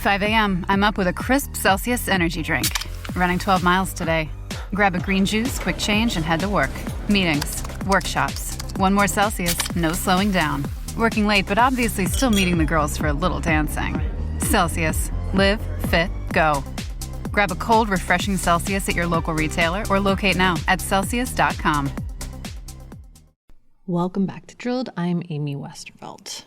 5 a.m. I'm up with a crisp Celsius energy drink. Running 12 miles today. Grab a green juice, quick change, and head to work. Meetings, workshops. One more Celsius, no slowing down. Working late, but obviously still meeting the girls for a little dancing. Celsius. Live, fit, go. Grab a cold, refreshing Celsius at your local retailer or locate now at Celsius.com. Welcome back to Drilled. I'm Amy Westervelt.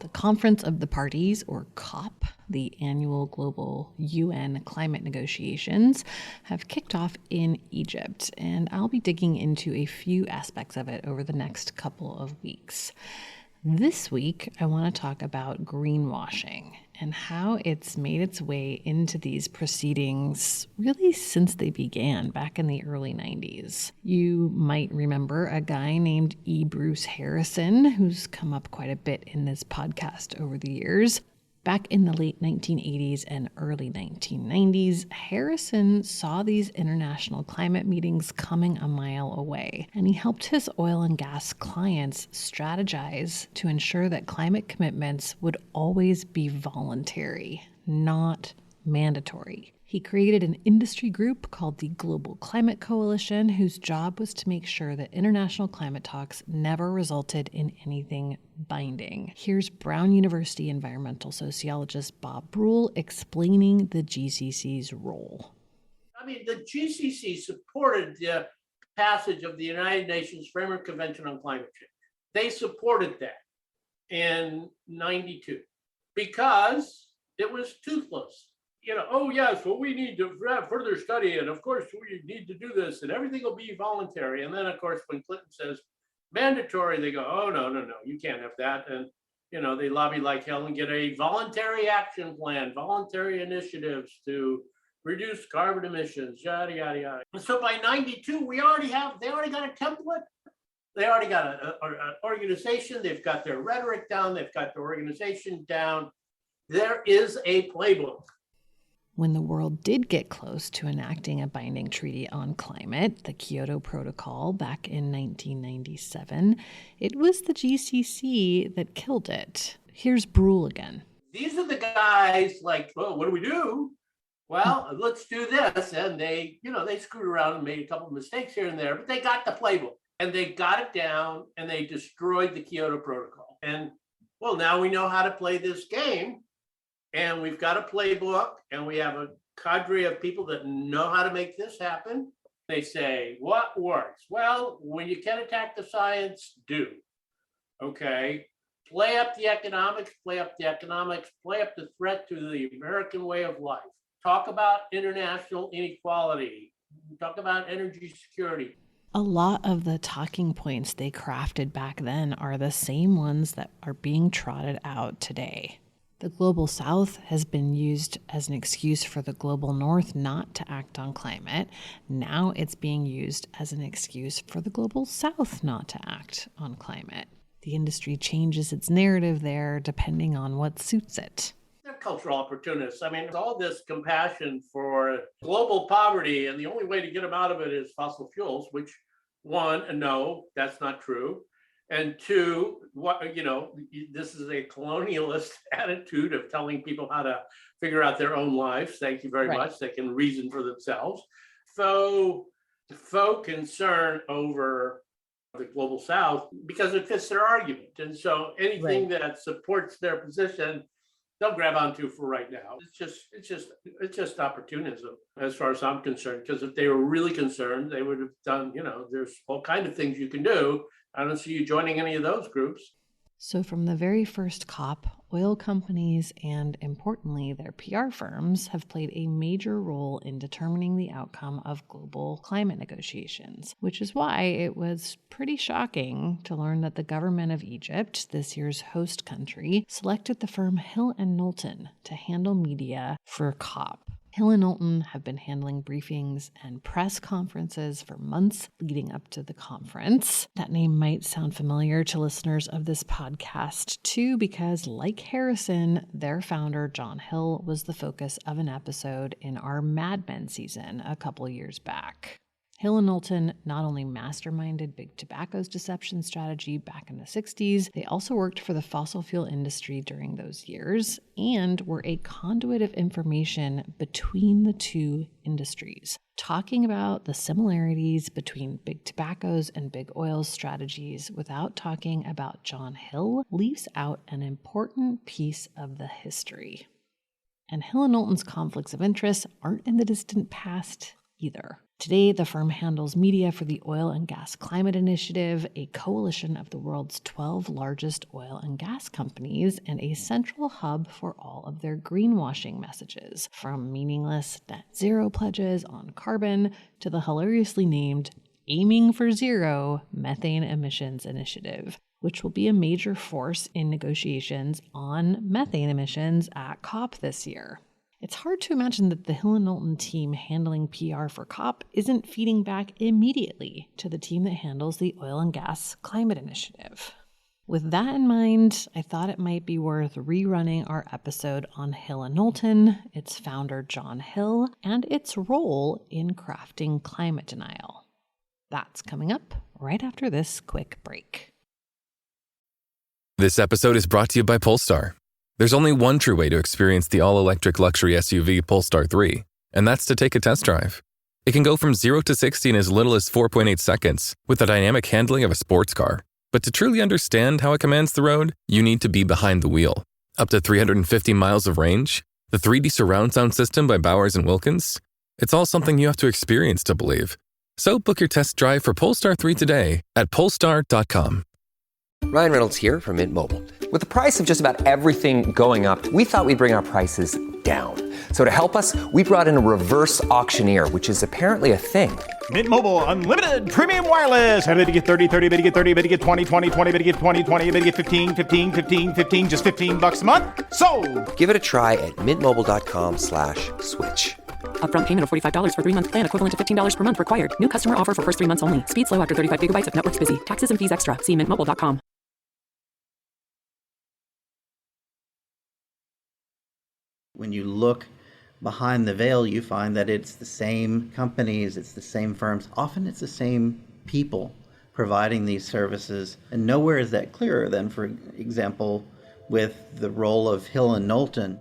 The Conference of the Parties, or COP, the annual global UN climate negotiations, have kicked off in Egypt, and I'll be digging into a few aspects of it over the next couple of weeks. This week, I want to talk about greenwashing and how it's made its way into these proceedings really since they began back in the early 90s. You might remember a guy named E. Bruce Harrison, who's come up quite a bit in this podcast over the years. Back in the late 1980s and early 1990s, Harrison saw these international climate meetings coming a mile away, and he helped his oil and gas clients strategize to ensure that climate commitments would always be voluntary, not mandatory. He created an industry group called the Global Climate Coalition, whose job was to make sure that international climate talks never resulted in anything binding. Here's Brown University environmental sociologist Bob Brule explaining the GCC's role. I mean, the GCC supported the passage of the United Nations Framework Convention on Climate Change. They supported that in 92 because it was toothless. Oh yes, well, we need to have further study, and of course we need to do this, and everything will be voluntary. And then, of course, when Clinton says mandatory, they go, oh, no, you can't have that. And, they lobby like hell and get a voluntary action plan, voluntary initiatives to reduce carbon emissions, yada, yada, yada. And so by 92, they already got a template. They already got an organization. They've got their rhetoric down. They've got the organization down. There is a playbook. When the world did get close to enacting a binding treaty on climate, the Kyoto Protocol, back in 1997, it was the GCC that killed it. Here's Brule again. These are the guys like, well, what do we do? Well, let's do this. And they screwed around and made a couple of mistakes here and there, but they got the playbook and they got it down and they destroyed the Kyoto Protocol. And well, now we know how to play this game. And we've got a playbook, and we have a cadre of people that know how to make this happen. They say, what works? Well, when you can attack the science, do. Okay. Play up the economics, play up the threat to the American way of life. Talk about international inequality. Talk about energy security. A lot of the talking points they crafted back then are the same ones that are being trotted out today. The Global South has been used as an excuse for the Global North not to act on climate. Now it's being used as an excuse for the Global South not to act on climate. The industry changes its narrative there depending on what suits it. They're cultural opportunists. I mean, all this compassion for global poverty, and the only way to get them out of it is fossil fuels, which, one, no, that's not true. And two, this is a colonialist attitude of telling people how to figure out their own lives. Thank you very much. They can reason for themselves. Faux concern over the Global South because it fits their argument. And so anything that supports their position, they'll grab onto for right now. It's just opportunism as far as I'm concerned, because if they were really concerned, they would have done, there's all kinds of things you can do. I don't see you joining any of those groups. So from the very first COP, oil companies and, importantly, their PR firms have played a major role in determining the outcome of global climate negotiations, which is why it was pretty shocking to learn that the government of Egypt, this year's host country, selected the firm Hill Knowlton to handle media for COP. Hill Knowlton have been handling briefings and press conferences for months leading up to the conference. That name might sound familiar to listeners of this podcast too, because like Harrison, their founder, John Hill, was the focus of an episode in our Mad Men season a couple years back. Hill and Knowlton not only masterminded Big Tobacco's deception strategy back in the 60s, they also worked for the fossil fuel industry during those years and were a conduit of information between the two industries. Talking about the similarities between Big Tobacco's and Big Oil's strategies without talking about John Hill leaves out an important piece of the history. And Hill and Knowlton's conflicts of interest aren't in the distant past either. Today, the firm handles media for the Oil and Gas Climate Initiative, a coalition of the world's 12 largest oil and gas companies, and a central hub for all of their greenwashing messages, from meaningless net zero pledges on carbon to the hilariously named Aiming for Zero Methane Emissions Initiative, which will be a major force in negotiations on methane emissions at COP this year. It's hard to imagine that the Hill and Knowlton team handling PR for COP isn't feeding back immediately to the team that handles the Oil and Gas Climate Initiative. With that in mind, I thought it might be worth rerunning our episode on Hill and Knowlton, its founder John Hill, and its role in crafting climate denial. That's coming up right after this quick break. This episode is brought to you by Polestar. There's only one true way to experience the all-electric luxury SUV Polestar 3, and that's to take a test drive. It can go from 0 to 60 in as little as 4.8 seconds with the dynamic handling of a sports car. But to truly understand how it commands the road, you need to be behind the wheel. Up to 350 miles of range, the 3D surround sound system by Bowers & Wilkins. It's all something you have to experience to believe. So book your test drive for Polestar 3 today at polestar.com. Ryan Reynolds here from Mint Mobile. With the price of just about everything going up, we thought we'd bring our prices down. So to help us, we brought in a reverse auctioneer, which is apparently a thing. Mint Mobile Unlimited Premium Wireless. How to get 30, 30, bit to get 30, bit to get 20, 20, 20, bit to get 20, 20, bit to get 15, 15, 15, 15, just $15 a month? Sold! Give it a try at mintmobile.com/switch. Upfront payment of $45 for 3-month plan, equivalent to $15 per month required. New customer offer for first 3 months only. Speed slow after 35 gigabytes if network's busy. Taxes and fees extra. See mintmobile.com. When you look behind the veil, you find that it's the same companies, it's the same firms. Often it's the same people providing these services. And nowhere is that clearer than, for example, with the role of Hill and Knowlton.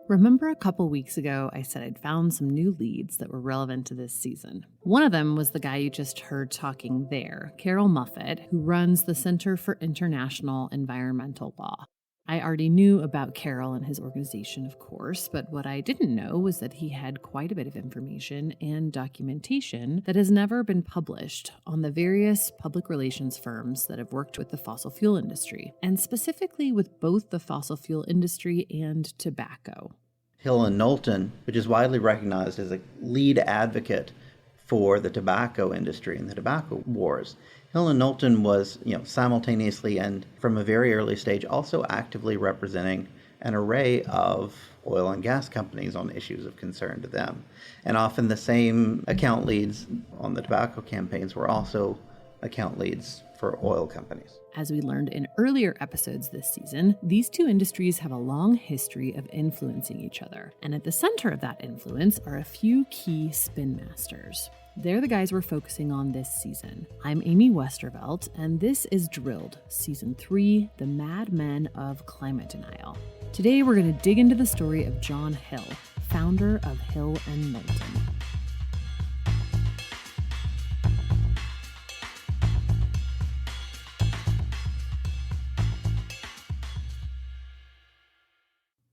Remember a couple weeks ago, I said I'd found some new leads that were relevant to this season. One of them was the guy you just heard talking there, Carol Muffett, who runs the Center for International Environmental Law. I already knew about Carol and his organization, of course, but what I didn't know was that he had quite a bit of information and documentation that has never been published on the various public relations firms that have worked with the fossil fuel industry, and specifically with both the fossil fuel industry and tobacco. Hill and Knowlton, which is widely recognized as a lead advocate for the tobacco industry and the tobacco wars. Hill and Knowlton was, simultaneously and from a very early stage also actively representing an array of oil and gas companies on issues of concern to them. And often the same account leads on the tobacco campaigns were also account leads for oil companies. As we learned in earlier episodes this season, these two industries have a long history of influencing each other. And at the center of that influence are a few key spin masters. They're the guys we're focusing on this season. I'm Amy Westervelt, and this is Drilled, Season 3, The Mad Men of Climate Denial. Today we're going to dig into the story of John Hill, founder of Hill and Knowlton.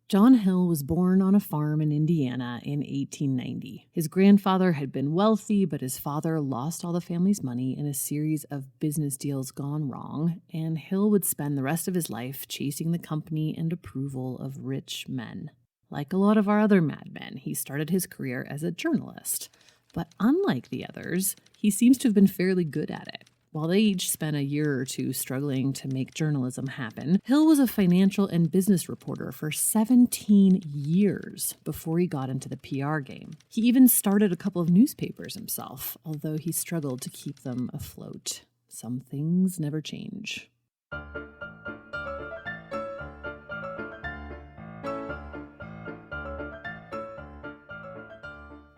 John Hill was born on a farm in Indiana in 1890. His grandfather had been wealthy, but his father lost all the family's money in a series of business deals gone wrong, and Hill would spend the rest of his life chasing the company and approval of rich men. Like a lot of our other madmen, he started his career as a journalist. But unlike the others, he seems to have been fairly good at it. While they each spent a year or two struggling to make journalism happen, Hill was a financial and business reporter for 17 years before he got into the PR game. He even started a couple of newspapers himself, although he struggled to keep them afloat. Some things never change.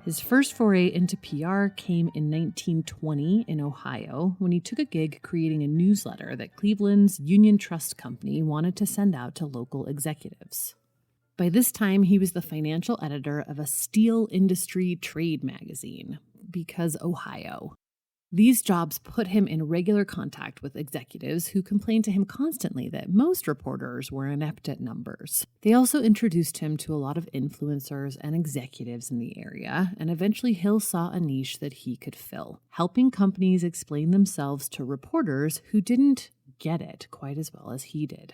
His first foray into PR came in 1920 in Ohio when he took a gig creating a newsletter that Cleveland's Union Trust Company wanted to send out to local executives. By this time, he was the financial editor of a steel industry trade magazine, because Ohio. These jobs put him in regular contact with executives who complained to him constantly that most reporters were inept at numbers. They also introduced him to a lot of influencers and executives in the area, and eventually Hill saw a niche that he could fill, helping companies explain themselves to reporters who didn't get it quite as well as he did.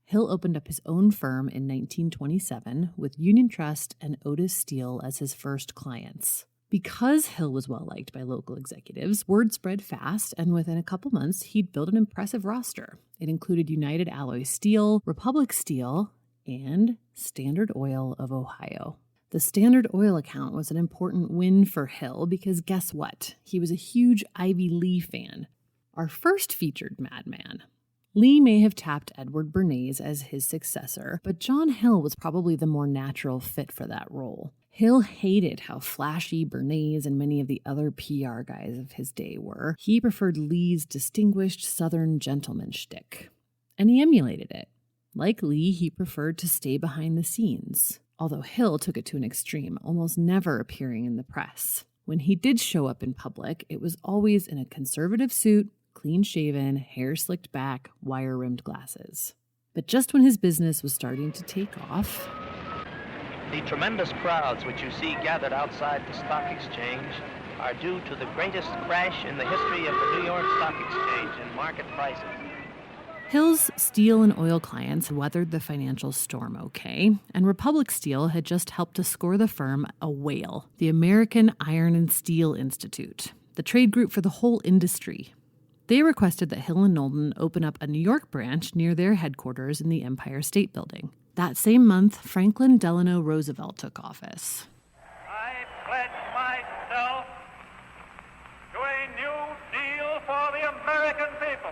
Hill opened up his own firm in 1927 with Union Trust and Otis Steel as his first clients. Because Hill was well-liked by local executives, word spread fast, and within a couple months, he'd built an impressive roster. It included United Alloy Steel, Republic Steel, and Standard Oil of Ohio. The Standard Oil account was an important win for Hill because guess what? He was a huge Ivy Lee fan. Our first featured madman. Lee may have tapped Edward Bernays as his successor, but John Hill was probably the more natural fit for that role. Hill hated how flashy Bernays and many of the other PR guys of his day were. He preferred Lee's distinguished Southern gentleman shtick, and he emulated it. Like Lee, he preferred to stay behind the scenes, although Hill took it to an extreme, almost never appearing in the press. When he did show up in public, it was always in a conservative suit, clean-shaven, hair slicked back, wire-rimmed glasses. But just when his business was starting to take off, the tremendous crowds which you see gathered outside the stock exchange are due to the greatest crash in the history of the New York Stock Exchange in market prices. Hill's steel and oil clients weathered the financial storm okay, and Republic Steel had just helped to score the firm a whale, the American Iron and Steel Institute, the trade group for the whole industry. They requested that Hill and Knowlton open up a New York branch near their headquarters in the Empire State Building. That same month, Franklin Delano Roosevelt took office. I pledge myself to a new deal for the American people.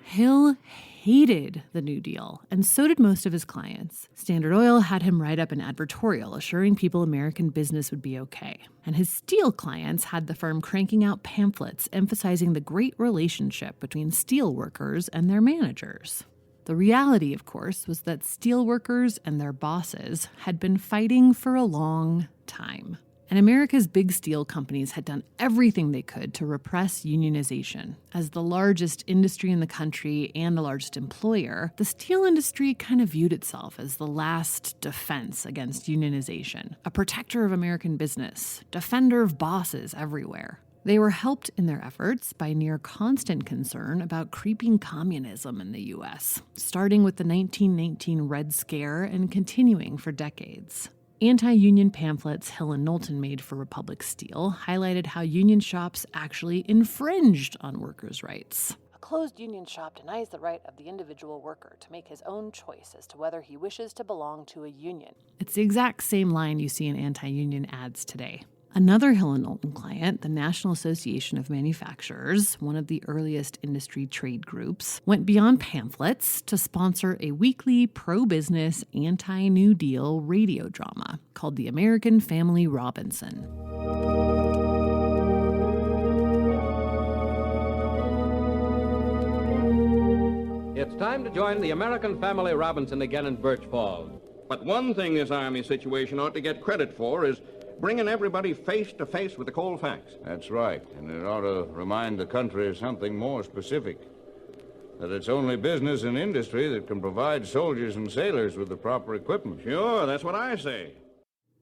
Hill hated the New Deal, and so did most of his clients. Standard Oil had him write up an advertorial assuring people American business would be okay. And his steel clients had the firm cranking out pamphlets emphasizing the great relationship between steel workers and their managers. The reality, of course, was that steel workers and their bosses had been fighting for a long time. And America's big steel companies had done everything they could to repress unionization. As the largest industry in the country and the largest employer, the steel industry kind of viewed itself as the last defense against unionization, a protector of American business, defender of bosses everywhere. They were helped in their efforts by near constant concern about creeping communism in the U.S., starting with the 1919 Red Scare and continuing for decades. Anti-union pamphlets Hill and Knowlton made for Republic Steel highlighted how union shops actually infringed on workers' rights. A closed union shop denies the right of the individual worker to make his own choice as to whether he wishes to belong to a union. It's the exact same line you see in anti-union ads today. Another Hill and Knowlton client, the National Association of Manufacturers, one of the earliest industry trade groups, went beyond pamphlets to sponsor a weekly pro-business, anti-New Deal radio drama called The American Family Robinson. It's time to join the American Family Robinson again in Birch Falls. But one thing this Army situation ought to get credit for is bringing everybody face to face with the cold facts. That's right, and it ought to remind the country of something more specific. That it's only business and industry that can provide soldiers and sailors with the proper equipment. Sure, that's what I say.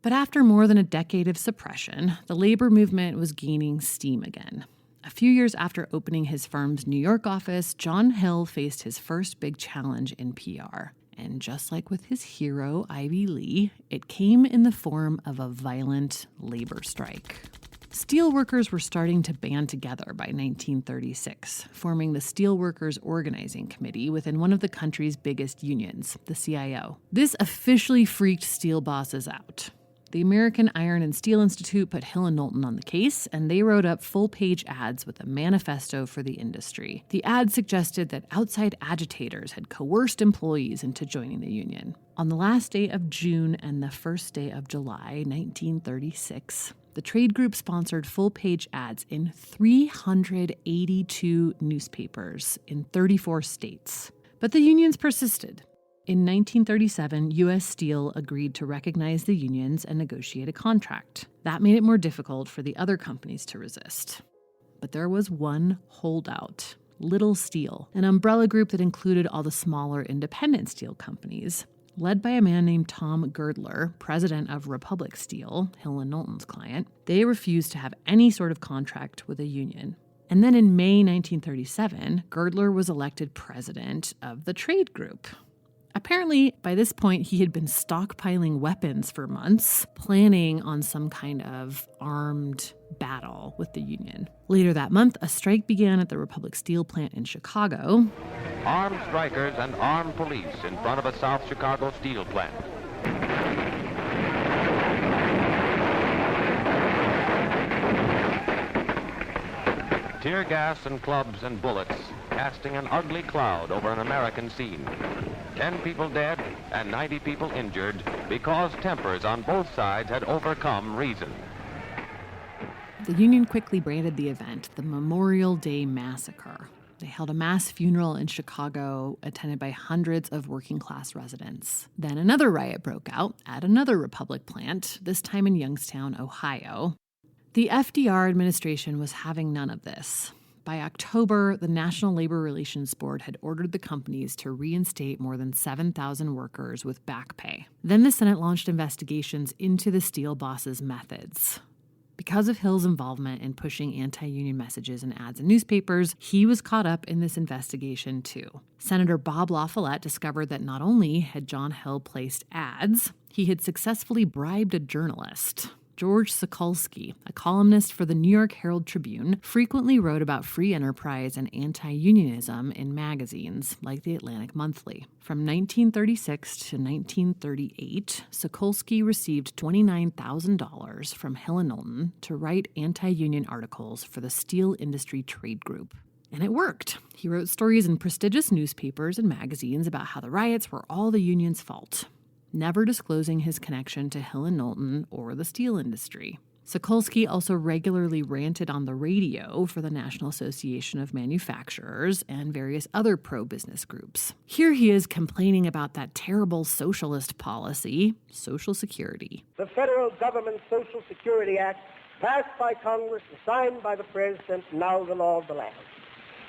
But after more than a decade of suppression, the labor movement was gaining steam again. A few years after opening his firm's New York office, John Hill faced his first big challenge in PR. And just like with his hero, Ivy Lee, it came in the form of a violent labor strike. Steelworkers were starting to band together by 1936, forming the Steelworkers Organizing Committee within one of the country's biggest unions, the CIO. This officially freaked steel bosses out. The American Iron and Steel Institute put Hill Knowlton on the case, and they wrote up full-page ads with a manifesto for the industry. The ads suggested that outside agitators had coerced employees into joining the union. On the last day of June and the first day of July 1936, the trade group sponsored full-page ads in 382 newspapers in 34 states. But the unions persisted. In 1937, U.S. Steel agreed to recognize the unions and negotiate a contract. That made it more difficult for the other companies to resist. But there was one holdout, Little Steel, an umbrella group that included all the smaller independent steel companies. Led by a man named Tom Girdler, president of Republic Steel, Hill and Knowlton's client, they refused to have any sort of contract with a union. And then in May 1937, Girdler was elected president of the trade group. Apparently, by this point, he had been stockpiling weapons for months, planning on some kind of armed battle with the union. Later that month, a strike began at the Republic Steel plant in Chicago. Armed strikers and armed police in front of a South Chicago steel plant. Tear gas and clubs and bullets casting an ugly cloud over an American scene. 10 people dead and 90 people injured because tempers on both sides had overcome reason. The union quickly branded the event the Memorial Day Massacre. They held a mass funeral in Chicago attended by hundreds of working-class residents. Then another riot broke out at another Republic plant, this time in Youngstown, Ohio. The FDR administration was having none of this. By October, the National Labor Relations Board had ordered the companies to reinstate more than 7,000 workers with back pay. Then the Senate launched investigations into the steel boss's methods. Because of Hill's involvement in pushing anti-union messages in ads in newspapers, he was caught up in this investigation too. Senator Bob La Follette discovered that not only had John Hill placed ads, he had successfully bribed a journalist. George Sokolsky, a columnist for the New York Herald Tribune, frequently wrote about free enterprise and anti-unionism in magazines like the Atlantic Monthly. From 1936 to 1938, Sokolsky received $29,000 from Hill & Knowlton to write anti-union articles for the Steel Industry Trade Group. And it worked. He wrote stories in prestigious newspapers and magazines about how the riots were all the union's fault, never disclosing his connection to Hill & Knowlton or the steel industry. Sokolsky also regularly ranted on the radio for the National Association of Manufacturers and various other pro-business groups. Here he is complaining about that terrible socialist policy, Social Security. The federal government Social Security Act, passed by Congress and signed by the President, now the law of the land.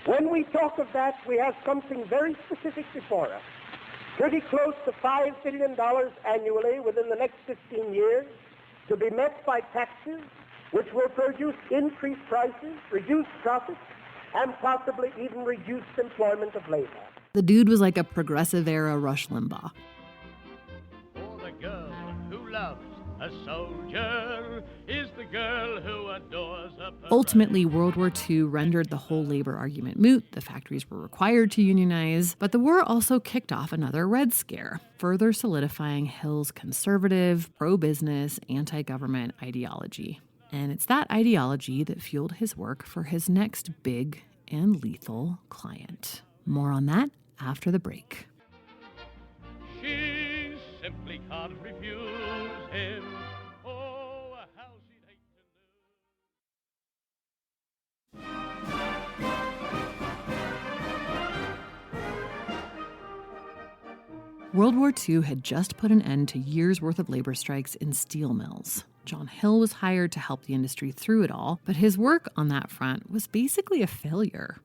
When we talk of that, we have something very specific before us. Pretty close to $5 billion annually within the next 15 years to be met by taxes which will produce increased prices, reduced profits, and possibly even reduced employment of labor. The dude was like a progressive-era Rush Limbaugh. For the girl who loves a soldier is the girl who adores a... Ultimately, World War II rendered the whole labor argument moot. The factories were required to unionize, but the war also kicked off another Red Scare, further solidifying Hill's conservative, pro-business, anti-government ideology. And it's that ideology that fueled his work for his next big and lethal client. More on that after the break. She simply can't refuse him. Oh, how she'd hate to World War II had just put an end to years' worth of labor strikes in steel mills. John Hill was hired to help the industry through it all, but his work on that front was basically a failure.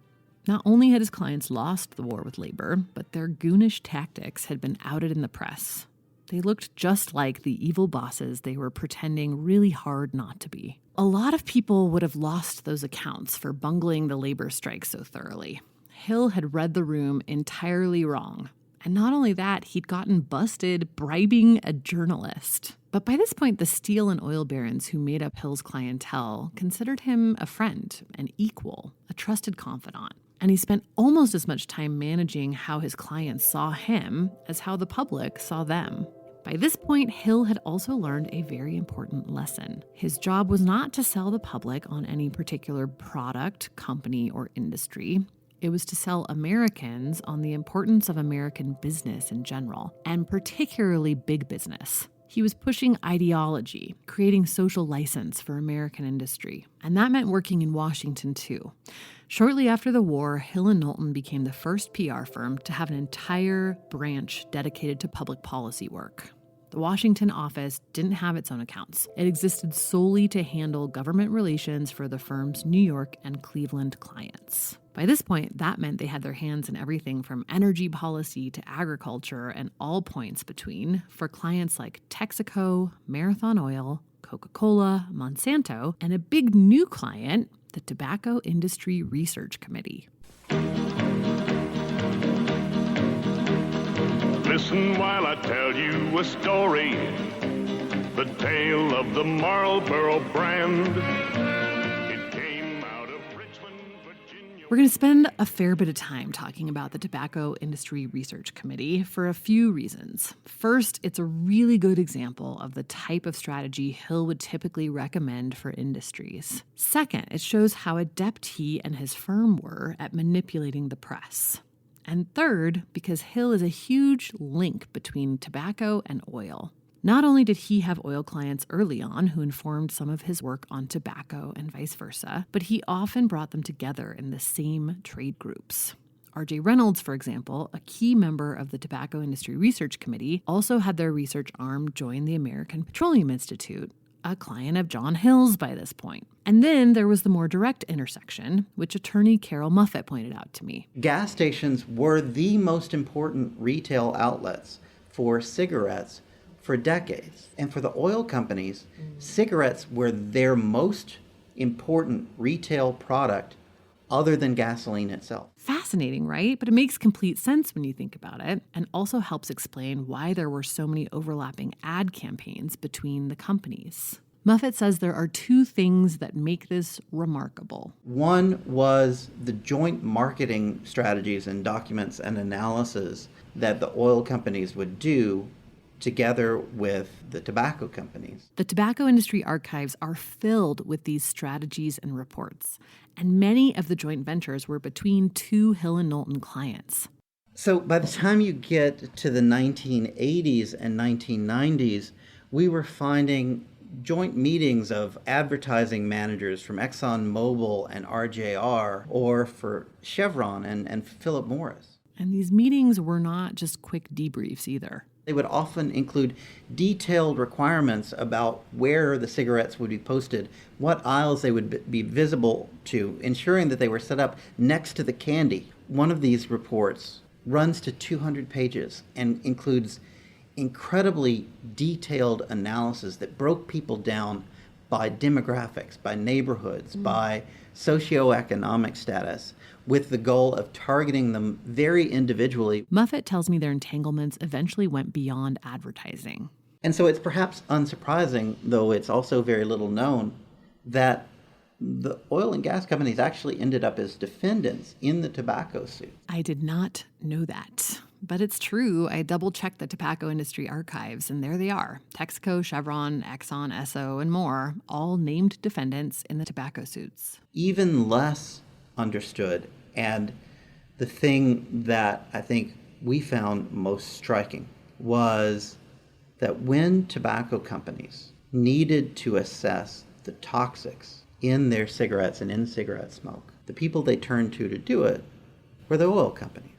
Not only had his clients lost the war with labor, but their goonish tactics had been outed in the press. They looked just like the evil bosses they were pretending really hard not to be. A lot of people would have lost those accounts for bungling the labor strike so thoroughly. Hill had read the room entirely wrong. And not only that, he'd gotten busted bribing a journalist. But by this point, the steel and oil barons who made up Hill's clientele considered him a friend, an equal, a trusted confidant. And he spent almost as much time managing how his clients saw him as how the public saw them. By this point, Hill had also learned a very important lesson. His job was not to sell the public on any particular product, company, or industry. It was to sell Americans on the importance of American business in general, and particularly big business. He was pushing ideology, creating social license for American industry. And that meant working in Washington, too. Shortly after the war, Hill Knowlton became the first PR firm to have an entire branch dedicated to public policy work. The Washington office didn't have its own accounts. It existed solely to handle government relations for the firm's New York and Cleveland clients. By this point, that meant they had their hands in everything from energy policy to agriculture and all points between for clients like Texaco, Marathon Oil, Coca-Cola, Monsanto, and a big new client, the Tobacco Industry Research Committee. Listen while I tell you a story, the tale of the Marlboro brand. It came out of Richmond, Virginia. We're going to spend a fair bit of time talking about the Tobacco Industry Research Committee for a few reasons. First, it's a really good example of the type of strategy Hill would typically recommend for industries. Second, it shows how adept he and his firm were at manipulating the press. And third, because Hill is a huge link between tobacco and oil. Not only did he have oil clients early on who informed some of his work on tobacco and vice versa, but he often brought them together in the same trade groups. R.J. Reynolds, for example, a key member of the Tobacco Industry Research Committee, also had their research arm join the American Petroleum Institute, a client of John Hill's by this point. And then there was the more direct intersection, which attorney Carol Muffett pointed out to me. Gas stations were the most important retail outlets for cigarettes for decades. And for the oil companies, cigarettes were their most important retail product other than gasoline itself. Fascinating, right? But it makes complete sense when you think about it, and also helps explain why there were so many overlapping ad campaigns between the companies. Muffett says there are two things that make this remarkable. One was the joint marketing strategies and documents and analysis that the oil companies would do together with the tobacco companies. The tobacco industry archives are filled with these strategies and reports, and many of the joint ventures were between two Hill and Knowlton clients. So by the time you get to the 1980s and 1990s, we were finding joint meetings of advertising managers from ExxonMobil and RJR, or for Chevron and Philip Morris. And these meetings were not just quick debriefs either. They would often include detailed requirements about where the cigarettes would be posted, what aisles they would be visible to, ensuring that they were set up next to the candy. One of these reports runs to 200 pages and includes incredibly detailed analysis that broke people down by demographics, by neighborhoods, by socioeconomic status, with the goal of targeting them very individually. Muffett tells me their entanglements eventually went beyond advertising. And so it's perhaps unsurprising, though it's also very little known, that the oil and gas companies actually ended up as defendants in the tobacco suit. I did not know that. But it's true. I double-checked the tobacco industry archives, and there they are. Texaco, Chevron, Exxon, Esso, and more, all named defendants in the tobacco suits. Even less understood, and the thing that I think we found most striking was that when tobacco companies needed to assess the toxics in their cigarettes and in cigarette smoke, the people they turned to do it were the oil companies.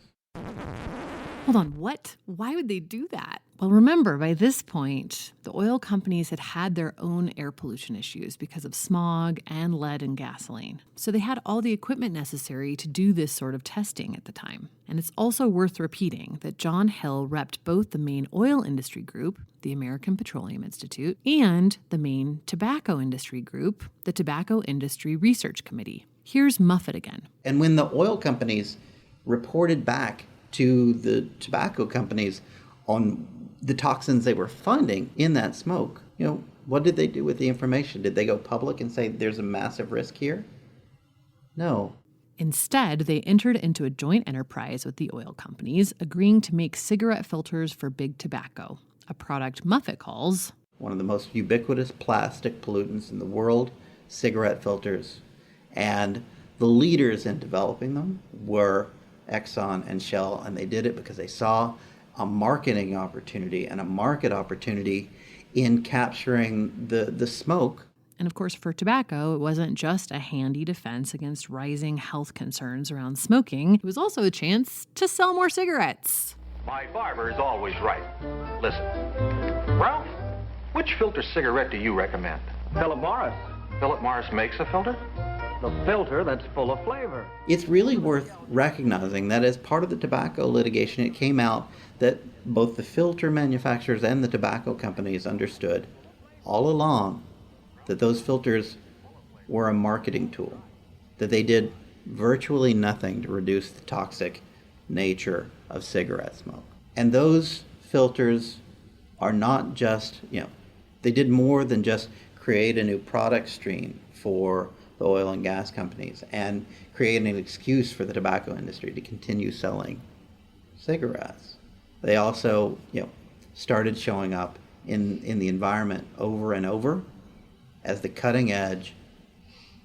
Hold on, what? Why would they do that? Well, remember, by this point, the oil companies had their own air pollution issues because of smog and lead in gasoline. So they had all the equipment necessary to do this sort of testing at the time. And it's also worth repeating that John Hill repped both the main oil industry group, the American Petroleum Institute, and the main tobacco industry group, the Tobacco Industry Research Committee. Here's Muffett again. And when the oil companies reported back to the tobacco companies on the toxins they were finding in that smoke, what did they do with the information? Did they go public and say there's a massive risk here? No. Instead, they entered into a joint enterprise with the oil companies, agreeing to make cigarette filters for big tobacco, a product Muffet calls one of the most ubiquitous plastic pollutants in the world, cigarette filters. And the leaders in developing them were Exxon and Shell, and they did it because they saw a marketing opportunity and a market opportunity in capturing the smoke. And of course, for tobacco, it wasn't just a handy defense against rising health concerns around smoking. It was also a chance to sell more cigarettes. My barber is always right. Listen, Ralph, which filter cigarette do you recommend? Philip Morris. Philip Morris makes a filter? The filter that's full of flavor. It's really worth recognizing that as part of the tobacco litigation, it came out that both the filter manufacturers and the tobacco companies understood all along that those filters were a marketing tool, that they did virtually nothing to reduce the toxic nature of cigarette smoke. And those filters are not just, they did more than just create a new product stream for the oil and gas companies and create an excuse for the tobacco industry to continue selling cigarettes. They also, started showing up in the environment over and over as the cutting edge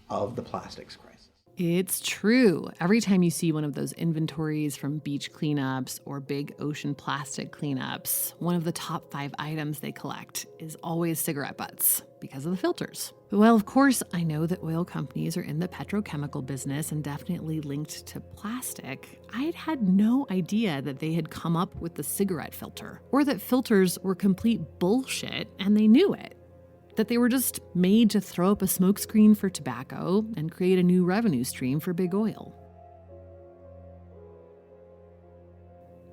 of the plastics crisis. It's true. Every time you see one of those inventories from beach cleanups or big ocean plastic cleanups, one of the top 5 items they collect is always cigarette butts because of the filters. Well, of course, I know that oil companies are in the petrochemical business and definitely linked to plastic. I'd had no idea that they had come up with the cigarette filter, or that filters were complete bullshit and they knew it. That they were just made to throw up a smokescreen for tobacco and create a new revenue stream for big oil.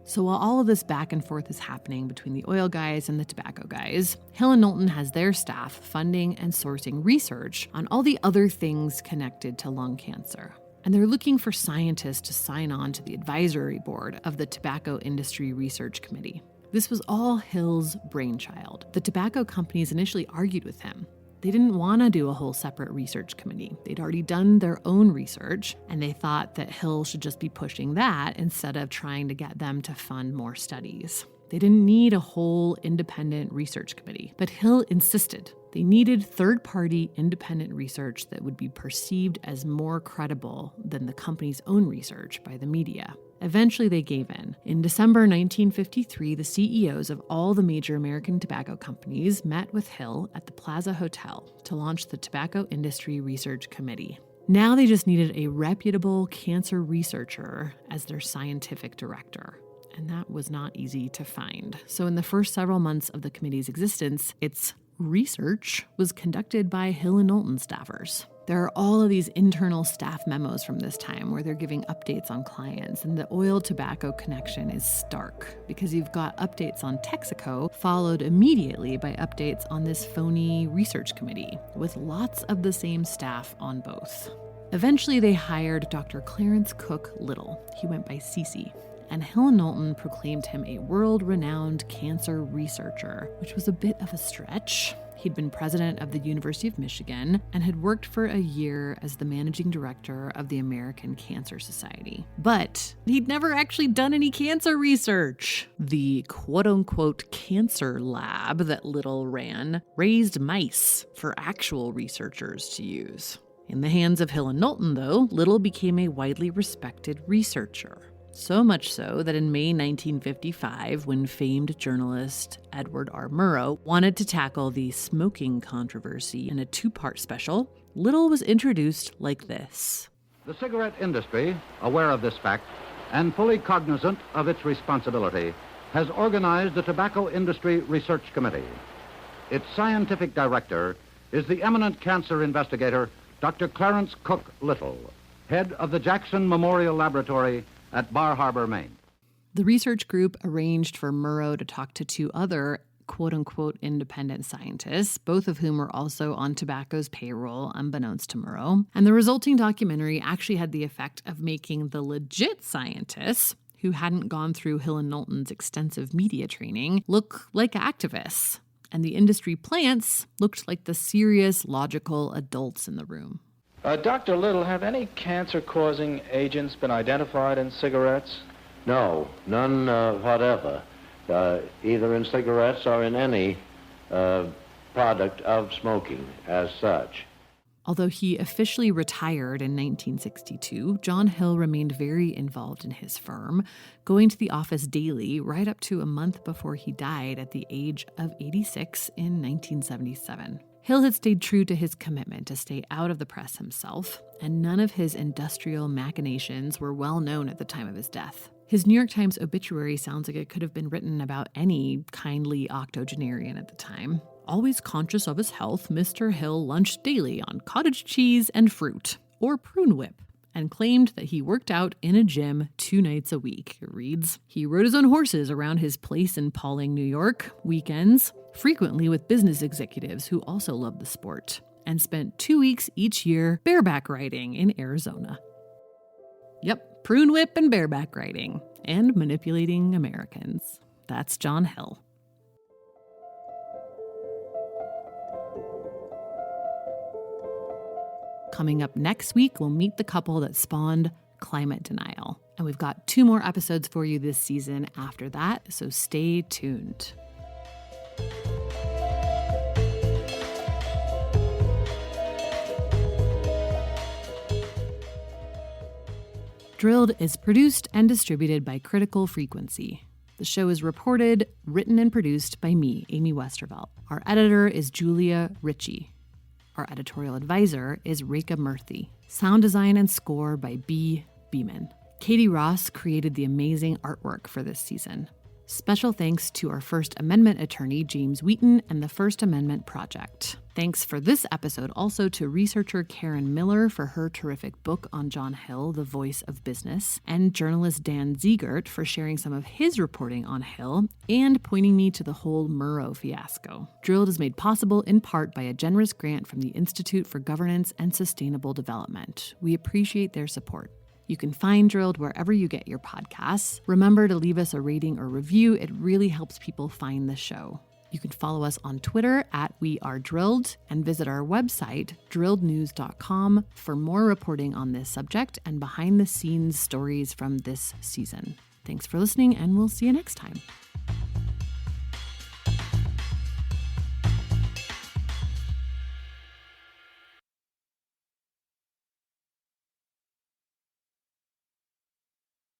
So while all of this back and forth is happening between the oil guys and the tobacco guys, Hill Knowlton has their staff funding and sourcing research on all the other things connected to lung cancer. And they're looking for scientists to sign on to the advisory board of the Tobacco Industry Research Committee. This was all Hill's brainchild. The tobacco companies initially argued with him. They didn't want to do a whole separate research committee. They'd already done their own research, and they thought that Hill should just be pushing that instead of trying to get them to fund more studies. They didn't need a whole independent research committee, but Hill insisted. They needed third-party independent research that would be perceived as more credible than the company's own research by the media. Eventually, they gave in. In December 1953, the CEOs of all the major American tobacco companies met with Hill at the Plaza Hotel to launch the Tobacco Industry Research Committee. Now they just needed a reputable cancer researcher as their scientific director. And that was not easy to find. So in the first several months of the committee's existence, its research was conducted by Hill Knowlton staffers. There are all of these internal staff memos from this time where they're giving updates on clients, and the oil-tobacco connection is stark because you've got updates on Texaco followed immediately by updates on this phony research committee with lots of the same staff on both. Eventually, they hired Dr. Clarence Cook Little. He went by Cece. And Hill Knowlton proclaimed him a world-renowned cancer researcher, which was a bit of a stretch. He'd been president of the University of Michigan and had worked for a year as the managing director of the American Cancer Society. But he'd never actually done any cancer research. The quote-unquote cancer lab that Little ran raised mice for actual researchers to use. In the hands of Hill and Knowlton, though, Little became a widely respected researcher. So much so that in May 1955, when famed journalist Edward R. Murrow wanted to tackle the smoking controversy in a 2-part special, Little was introduced like this. The cigarette industry, aware of this fact and fully cognizant of its responsibility, has organized the Tobacco Industry Research Committee. Its scientific director is the eminent cancer investigator, Dr. Clarence Cook Little, head of the Jackson Memorial Laboratory at Bar Harbor, Maine. The research group arranged for Murrow to talk to 2 other quote-unquote independent scientists, both of whom were also on tobacco's payroll, unbeknownst to Murrow. And the resulting documentary actually had the effect of making the legit scientists, who hadn't gone through Hill and Knowlton's extensive media training, look like activists. And the industry plants looked like the serious, logical adults in the room. Dr. Little, have any cancer-causing agents been identified in cigarettes? No, none whatever. either in cigarettes or in any product of smoking as such. Although he officially retired in 1962, John Hill remained very involved in his firm, going to the office daily right up to a month before he died at the age of 86 in 1977. Hill had stayed true to his commitment to stay out of the press himself, and none of his industrial machinations were well known at the time of his death. His New York Times obituary sounds like it could have been written about any kindly octogenarian at the time. Always conscious of his health, Mr. Hill lunched daily on cottage cheese and fruit, or prune whip, and claimed that he worked out in a gym 2 nights a week, it reads. He rode his own horses around his place in Pawling, New York, weekends, frequently with business executives who also loved the sport, and spent 2 weeks each year bareback riding in Arizona. Yep, prune whip and bareback riding, and manipulating Americans. That's John Hill. Coming up next week, we'll meet the couple that spawned Climate Denial. And we've got 2 more episodes for you this season after that, so stay tuned. Drilled is produced and distributed by Critical Frequency. The show is reported, written, and produced by me, Amy Westervelt. Our editor is Julia Ritchie. Our editorial advisor is Rekha Murthy. Sound design and score by B. Beeman. Katie Ross created the amazing artwork for this season. Special thanks to our First Amendment attorney, James Wheaton, and the First Amendment Project. Thanks for this episode also to researcher Karen Miller for her terrific book on John Hill, The Voice of Business, and journalist Dan Ziegert for sharing some of his reporting on Hill and pointing me to the whole Murrow fiasco. Drilled is made possible in part by a generous grant from the Institute for Governance and Sustainable Development. We appreciate their support. You can find Drilled wherever you get your podcasts. Remember to leave us a rating or review. It really helps people find the show. You can follow us on Twitter @WeAreDrilled and visit our website, drillednews.com, for more reporting on this subject and behind-the-scenes stories from this season. Thanks for listening, and we'll see you next time.